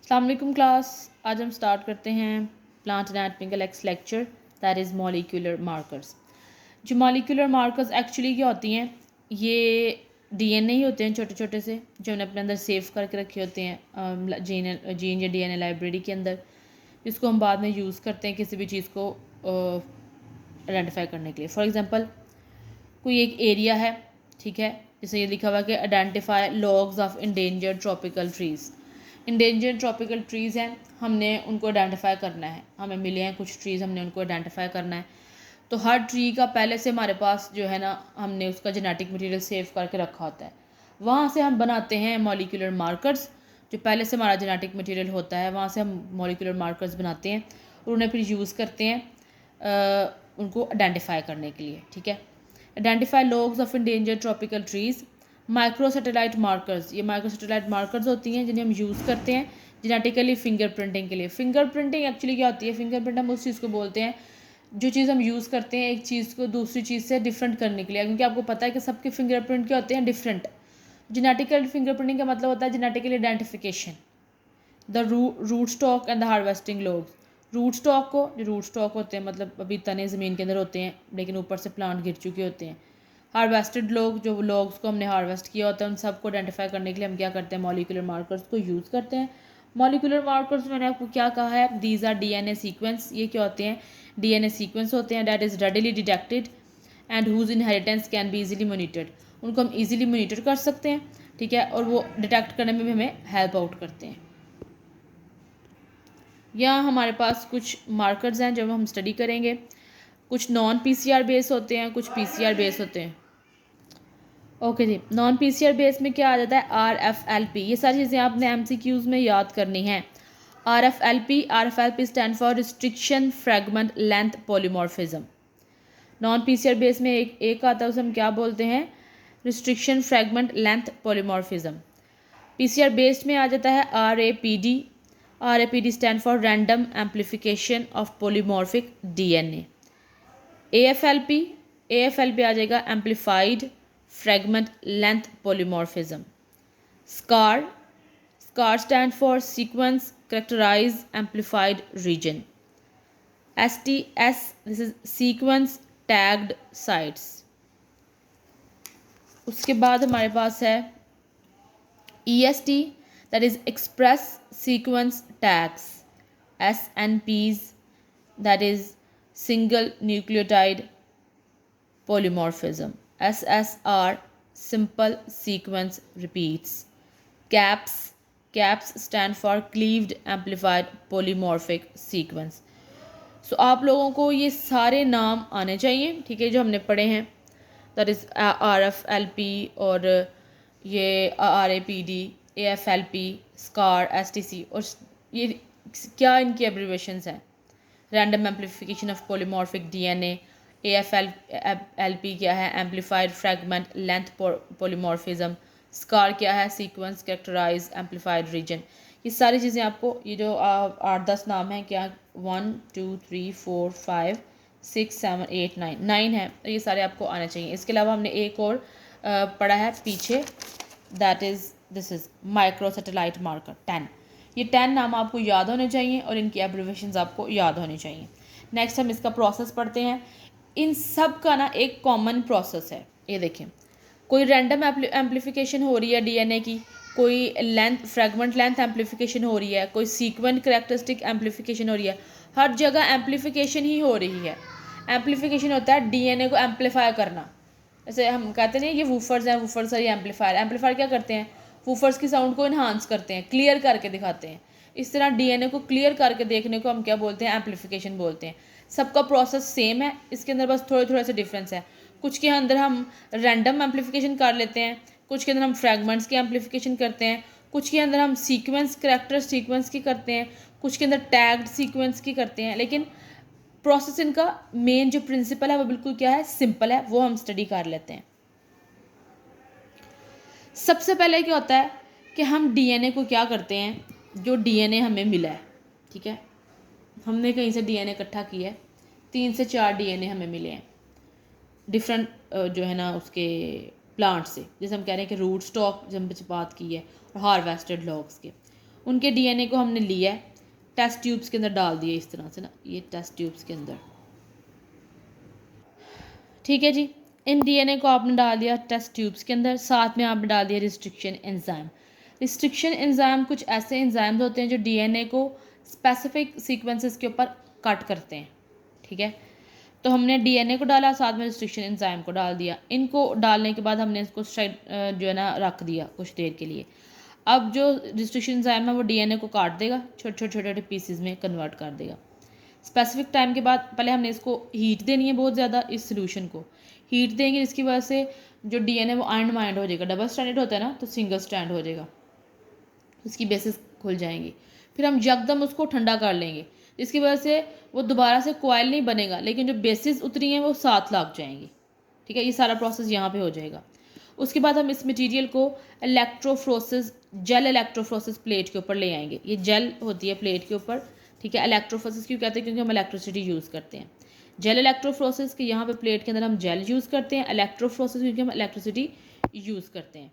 अस्सलाम वालेकुम क्लास। आज हम स्टार्ट करते हैं प्लांट एनाटॉमी का next lecture, that is molecular markers. जो मॉलिक्यूलर मार्कर्स एक्चुअली क्या होती हैं, ये डीएनए ही होते हैं छोटे छोटे से, जो हमने अपने अंदर सेव करके रखे होते हैं जीन या डीएनए लाइब्रेरी के अंदर, जिसको हम बाद में यूज़ करते हैं किसी भी चीज़ को आइडेंटिफाई करने के लिए। फॉर एग्ज़ाम्पल, कोई एक एरिया है, ठीक है, जैसे ये लिखा हुआ है कि identify logs of endangered tropical trees. Endangered tropical trees हैं, हमने उनको आइडेंटिफाई करना है। हमें मिले हैं कुछ ट्रीज़, हमने उनको आइडेंटिफाई करना है। तो हर ट्री का पहले से हमारे पास जो है ना, हमने उसका जेनेटिक मटेरियल सेव करके रखा होता है। वहाँ से हम बनाते हैं मॉलिक्यूलर मार्कर्स। जो पहले से हमारा जेनेटिक मटेरियल होता है, वहाँ से हम मॉलिक्यूलर मार्कर्स बनाते हैं और उन्हें फिर यूज़ करते हैं उनको आइडेंटिफाई करने के लिए, ठीक है। Identify logs of endangered tropical trees. Micro satellite markers, ये माइक्रो सैटेलाइट मार्कर्स होती हैं जिन्हें हम यूज़ करते हैं जेनेटिकली फिंगरप्रिंटिंग के लिए। फिंगरप्रिंटिंग एक्चुअली क्या होती है? फिंगरप्रिंट हम उस चीज़ को बोलते हैं जो चीज़ हम यूज़ करते हैं एक चीज़ को दूसरी चीज़ से डिफरेंट करने के लिए, क्योंकि आपको पता है कि सबके फिंगरप्रिंट क्या होते हैं? डिफरेंट। जेनेटिकल फिंगरप्रिंटिंग का मतलब होता है genetical identification. The root stock and the harvesting logs. Root stock को, जो रूट स्टॉक होते हैं मतलब अभी तने ज़मीन के अंदर होते हैं लेकिन ऊपर से प्लांट गिर चुके होते हैं। हार्वेस्टेड लॉग, जो लॉग्स को हमने हार्वेस्ट किया होता है, उन सबको आइडेंटिफाई करने के लिए हम क्या करते हैं? मॉलिक्यूलर मार्कर्स को यूज़ करते हैं। मॉलिक्यूलर मार्कर्स मैंने आपको क्या कहा है? These are DNA sequence. ये क्या होते हैं? डीएनए सीक्वेंस होते हैं that is readily detected and whose inheritance can be easily monitored. उनको हम इजीली मॉनिटर कर सकते हैं, ठीक है, और वो डिटेक्ट करने में भी हमें हेल्प आउट करते हैं। यहाँ हमारे पास कुछ मार्कर्स हैं जो हम स्टडी करेंगे। कुछ नॉन पीसीआर बेस होते हैं, कुछ पीसीआर बेस होते हैं। ओके जी, नॉन पीसीआर बेस में क्या आ जाता है? RFLP। ये सारी चीज़ें आपने एमसीक्यूज़ में याद करनी है। RFLP stand for restriction fragment length polymorphism. Non PCR base में एक आता है, उसे हम क्या बोलते हैं? Restriction fragment length polymorphism. PCR based में आ जाता है RAPD। RAPD stand for random amplification of polymorphic DNA. AFLP आ जाएगा amplified fragment length polymorphism. SCAR stand for sequence characterized amplified region. STS, this is sequence tagged sites. उसके बाद हमारे पास है EST, that is express sequence tags. SNPs, that is single nucleotide polymorphism. SSR, simple sequence repeats. CAPS stand for cleaved amplified polymorphic sequence. So आप लोगों को ये सारे नाम आने चाहिए, ठीक है, जो हमने पढ़े हैं, दैट इज़ RFLP और ये RAPD, AFLP, SCAR, STC, और ये क्या इनकी एब्रीवेशंस हैं? Random amplification of polymorphic DNA. AFLP क्या है? Amplified fragment length polymorphism. SCAR क्या है? Sequence characterized amplified region. ये सारी चीज़ें आपको, ये जो 8-10 नाम हैं, क्या 1 2 3 4 5 6 7 8 9 है, ये सारे आपको आने चाहिए। इसके अलावा हमने एक और पढ़ा है पीछे, that is this is micro satellite marker 10। ये 10 नाम आपको याद होने चाहिए और इनकी एब्रीवेशंस आपको याद होनी चाहिए। नेक्स्ट हम इसका प्रोसेस पढ़ते हैं। इन सब का ना एक कॉमन प्रोसेस है। ये देखें, कोई रैंडम एम्पलीफिकेशन हो रही है डीएनए की, कोई फ्रेगमेंट लेंथ एम्पलीफिकेशन हो रही है, कोई सीक्वेंट करैक्टरिस्टिक एम्पलीफिकेशन हो रही है। हर जगह एम्पलीफिकेशन ही हो रही है। एम्पलीफिकेशन होता है डीएनए को एम्पलीफाई करना। जैसे हम कहते नहीं, ये वूफर्स हैं, वूफर्स है, ये एम्पलीफायर क्या करते हैं? वूफर्स की साउंड को इन्हांस करते हैं, क्लियर करके दिखाते हैं। इस तरह डीएनए को क्लियर करके देखने को हम क्या बोलते हैं? एम्पलीफिकेशन बोलते हैं। सबका प्रोसेस सेम है, इसके अंदर बस थोड़े थोड़े से डिफरेंस है। कुछ के अंदर हम रैंडम एम्पलीफिकेशन कर लेते हैं, कुछ के अंदर हम फ्रैगमेंट्स की एम्पलीफिकेशन करते हैं, कुछ के अंदर हम सीक्वेंस करैक्टर सीक्वेंस की करते हैं, कुछ के अंदर टैग्ड सीक्वेंस की करते हैं। लेकिन प्रोसेस इनका मेन जो प्रिंसिपल है वो बिल्कुल क्या है? सिंपल है, वो हम स्टडी कर लेते हैं। सबसे पहले क्या होता है कि हम डीएनए को क्या करते हैं? जो डीएनए हमें मिला है, ठीक है, हमने कहीं से डीएनए इकट्ठा किया है, 3 से 4 डीएनए हमें मिले हैं डिफरेंट जो है ना उसके प्लांट से। जैसे हम कह रहे हैं कि रूट स्टॉक जब बात की है, और हार्वेस्टेड लॉग्स के, उनके डीएनए को हमने लिया है, टेस्ट ट्यूब्स के अंदर डाल दिया इस तरह से ना, ये टेस्ट ट्यूब्स के अंदर, ठीक है जी। इन डीएनए को आपने डाल दिया टेस्ट ट्यूब्स के अंदर, साथ में आपने डाल दिया रिस्ट्रिक्शन एंजाइम। रिस्ट्रिक्शन एंजाइम कुछ ऐसे एंजाइम्स होते हैं जो डीएनए को स्पेसिफिक सीक्वेंसेस के ऊपर कट करते हैं, ठीक है। तो हमने डीएनए को डाला, साथ में रिस्ट्रिक्शन एंजाइम को डाल दिया। इनको डालने के बाद हमने इसको जो है ना रख दिया कुछ देर के लिए। अब जो रिस्ट्रिक्शन एंजाइम है वो डीएनए को काट देगा, छोटे छोटे छोटे छोटे पीसेज में कन्वर्ट कर देगा। स्पेसिफिक टाइम के बाद पहले हमने इसको हीट देनी है बहुत ज़्यादा, इस सोल्यूशन को हीट देंगे, जिसकी वजह से जो डीएनए वो अनवाइंड हो जाएगा। डबल स्ट्रैंडेड होता है ना, तो सिंगल स्ट्रैंड हो जाएगा, उसकी बेसिस खुल जाएंगी। फिर हम यकदम उसको ठंडा कर लेंगे, जिसकी वजह से वो दोबारा से कॉइल नहीं बनेगा, लेकिन जो बेसिस उतरी हैं वो साथ लग जाएंगी, ठीक है। ये सारा प्रोसेस यहाँ पे हो जाएगा। उसके बाद हम इस मटेरियल को इलेक्ट्रोफ्रोसिस, जेल इलेक्ट्रोफ्रोसिस प्लेट के ऊपर ले आएंगे। ये जेल होती है प्लेट के ऊपर, ठीक है। इलेक्ट्रोफ्रोसिस क्यों कहते हैं? क्योंकि हम इलेक्ट्रिसिटी यूज़ करते हैं। जेल इलेक्ट्रोफ्रोसिस के यहाँ पे प्लेट के अंदर हम जेल यूज़ करते हैं, इलेक्ट्रोफ्रोसिस क्योंकि हम इलेक्ट्रिसिटी यूज़ करते हैं।